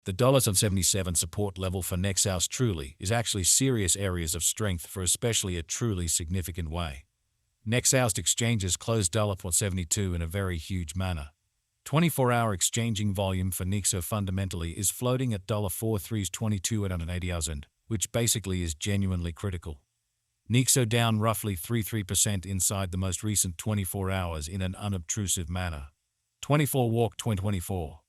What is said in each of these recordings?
The $77 support level for Nexo truly is actually serious areas of strength for especially a truly significant way. Nexo exchanges closed $72 in a very huge manner. 24-hour exchanging volume for Nexo fundamentally is floating at $4.322, which basically is genuinely critical. Nexo down roughly 33% inside the most recent 24 hours in an unobtrusive manner. 24 Walk 2024.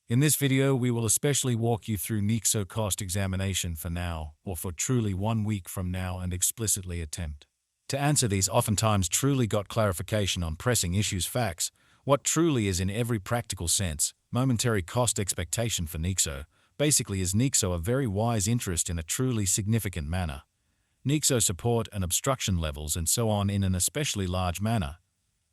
In this video, we will especially walk you through Nexo cost examination for now or for truly 1 week from now and explicitly attempt to answer these oftentimes truly got clarification on pressing issues facts, what truly is in every practical sense, momentary cost expectation for Nexo. Basically, is Nexo a very wise interest in a truly significant manner? Nexo support and obstruction levels and so on in an especially large manner.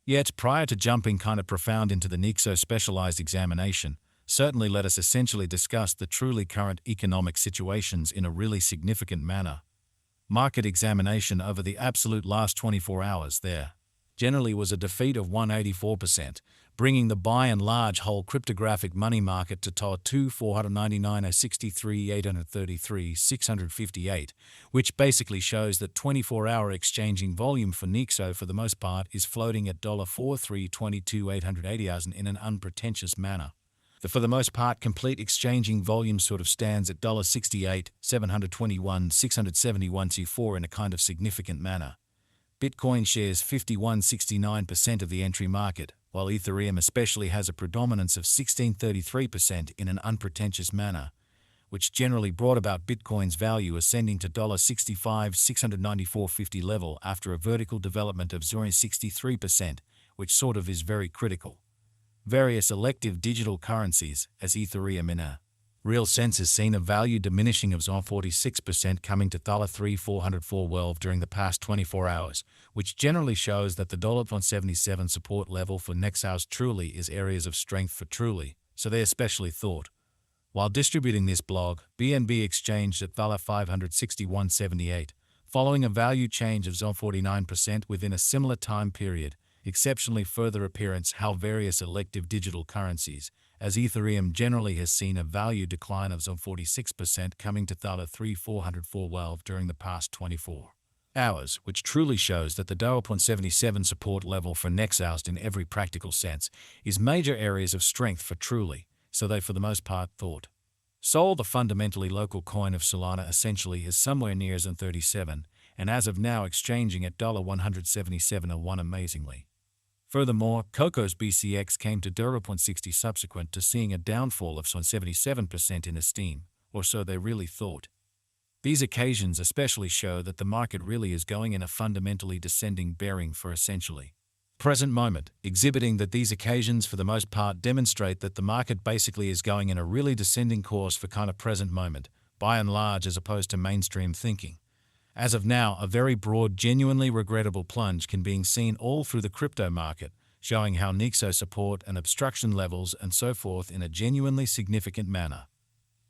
Yet, prior to jumping kind of profound into the Nexo specialized examination, certainly let us essentially discuss the truly current economic situations in a really significant manner. Market examination over the absolute last 24 hours there generally was a defeat of 184%, bringing the by and large whole cryptographic money market to $2 499 63 833 658, which basically shows that 24-hour exchanging volume for Nexo for the most part is floating at $4322 880 in an unpretentious manner. The for the most part complete exchanging volume sort of stands at $68 721 671 C4 in a kind of significant manner. Bitcoin shares 51.69% of the entry market, while Ethereum especially has a predominance of 16.33% in an unpretentious manner, which generally brought about Bitcoin's value ascending to $65 694.50 level after a vertical development of 63%, which sort of is very critical. Various elective digital currencies, as Ethereum in a real sense has seen a value diminishing of 46% coming to $3,404 during the past 24 hours, which generally shows that the $77 support level for Nexo truly is areas of strength for truly, so they especially thought. While distributing this blog, BNB exchanged at $561.78, following a value change of 49% within a similar time period, exceptionally further appearance how various elective digital currencies, as Ethereum generally has seen a value decline of 46% coming to $3,404 during the past 24 hours, which truly shows that the $77 support level for Nexo in every practical sense is major areas of strength for truly, so they for the most part thought. Sol, the fundamentally local coin of Solana, essentially is somewhere near 37, and as of now exchanging at $177.01 amazingly. Furthermore, Coco's BCX came to $0.60 subsequent to seeing a downfall of 77% in esteem, or so they really thought. These occasions especially show that the market really is going in a fundamentally descending bearing for essentially present moment, exhibiting that these occasions for the most part demonstrate that the market basically is going in a really descending course for kind of present moment, by and large as opposed to mainstream thinking. As of now, a very broad, genuinely regrettable plunge can be seen all through the crypto market, showing how Nexo support and obstruction levels and so forth in a genuinely significant manner.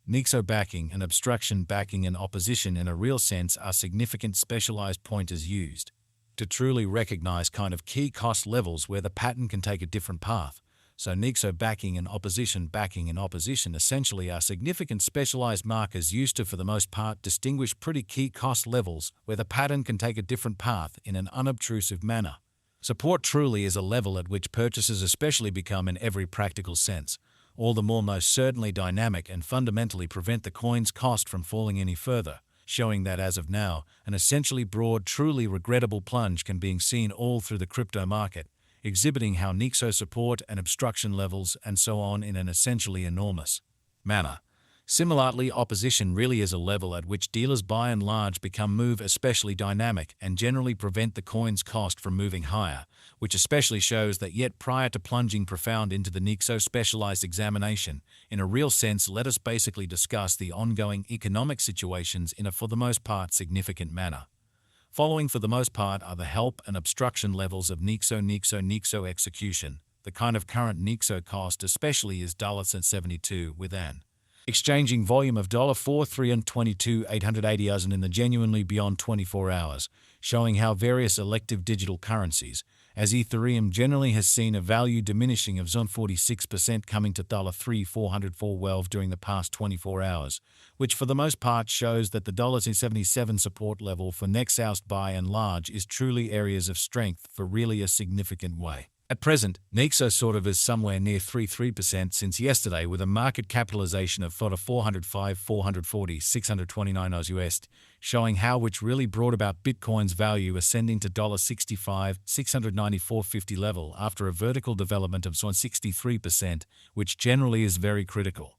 Nexo backing and obstruction backing and opposition in a real sense are significant specialized pointers used to truly recognize kind of key cost levels where the pattern can take a different path. So Nexo backing and opposition essentially are significant specialized markers used to for the most part distinguish pretty key cost levels where the pattern can take a different path in an unobtrusive manner. Support truly is a level at which purchases especially become in every practical sense, all the more most certainly dynamic and fundamentally prevent the coin's cost from falling any further, showing that as of now, an essentially broad, truly regrettable plunge can be seen all through the crypto market, exhibiting how Nexo support and obstruction levels and so on in an essentially enormous manner. Similarly, opposition really is a level at which dealers by and large move especially dynamic and generally prevent the coin's cost from moving higher, which especially shows that yet prior to plunging profound into the Nexo specialized examination, in a real sense let us basically discuss the ongoing economic situations in a for the most part significant manner. Following for the most part are the help and obstruction levels of Nexo execution. The kind of current Nexo cost especially is $72 with an exchanging volume of $4,322 880 in the genuinely beyond 24 hours, showing how various elective digital currencies, as Ethereum generally has seen a value diminishing of zone 46% coming to $3,404 during the past 24 hours, which for the most part shows that the $77 support level for Nexo by and large is truly areas of strength for really a significant way. At present, Nexo sort of is somewhere near 3% since yesterday with a market capitalization of 405, 440, 629 US, showing how which really brought about Bitcoin's value ascending to $65, 694.50 level after a vertical development of 63%, which generally is very critical.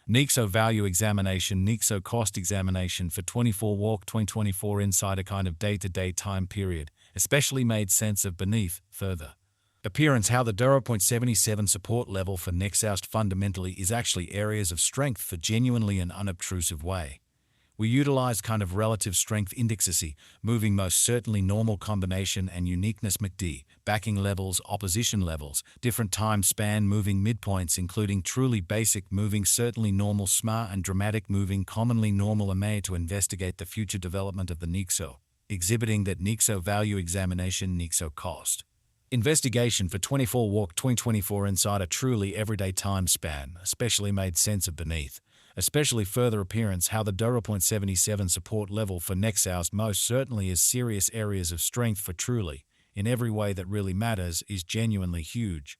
Nexo value examination, Nexo cost examination for 24 walk 2024 inside a kind of day-to-day time period, especially made sense of beneath further. Appearance how the 0.77 support level for Nexo fundamentally is actually areas of strength for genuinely an unobtrusive way. We utilize kind of relative strength indexes, moving most certainly normal combination and uniqueness MACD, backing levels, opposition levels, different time span moving midpoints including truly basic moving certainly normal SMA and dramatic moving commonly normal MA to investigate the future development of the Nexo, exhibiting that Nexo value examination Nexo cost investigation for 24 walk 2024 inside a truly everyday time span, especially made sense of beneath, especially further appearance how the 0.77 support level for Nexo most certainly is serious areas of strength for truly, in every way that really matters, is genuinely huge.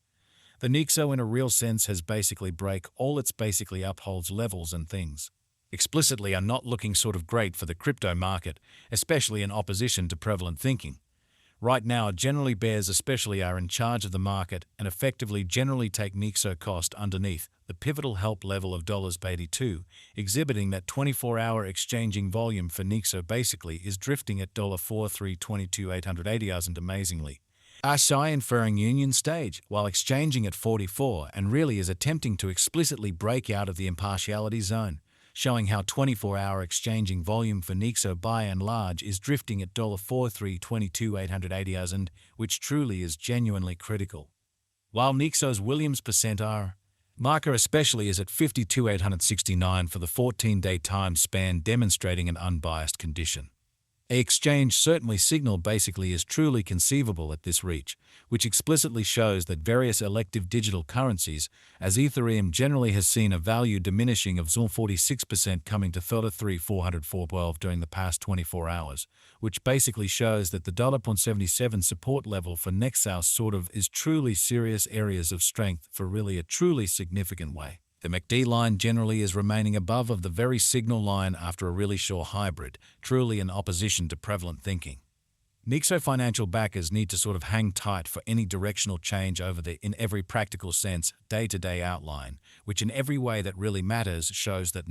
The Nexo in a real sense has basically break all its basically upholds levels and things. Explicitly are not looking sort of great for the crypto market, especially in opposition to prevalent thinking. Right now, generally bears especially are in charge of the market and effectively generally take Nexo cost underneath the pivotal help level of $82, exhibiting that 24-hour exchanging volume for Nexo basically is drifting at $43.22 and amazingly. RSI inferring union stage, while exchanging at 44 and really is attempting to explicitly break out of the impartiality zone, showing how 24-hour exchanging volume for Nexo by and large is drifting at $43.22 which truly is genuinely critical. While Nexo's Williams percent R marker especially is at 52,869 for the 14-day time span demonstrating an unbiased condition. A exchange certainly signal basically is truly conceivable at this reach, which explicitly shows that various elective digital currencies, as Ethereum generally has seen a value diminishing of 46% coming to $33,404 during the past 24 hours, which basically shows that the $77 support level for Nexo sort of is truly serious areas of strength for really a truly significant way. The MACD line generally is remaining above of the very signal line after a really short hybrid, truly in opposition to prevalent thinking. Nexo financial backers need to sort of hang tight for any directional change over the, in every practical sense, day-to-day outline, which in every way that really matters shows that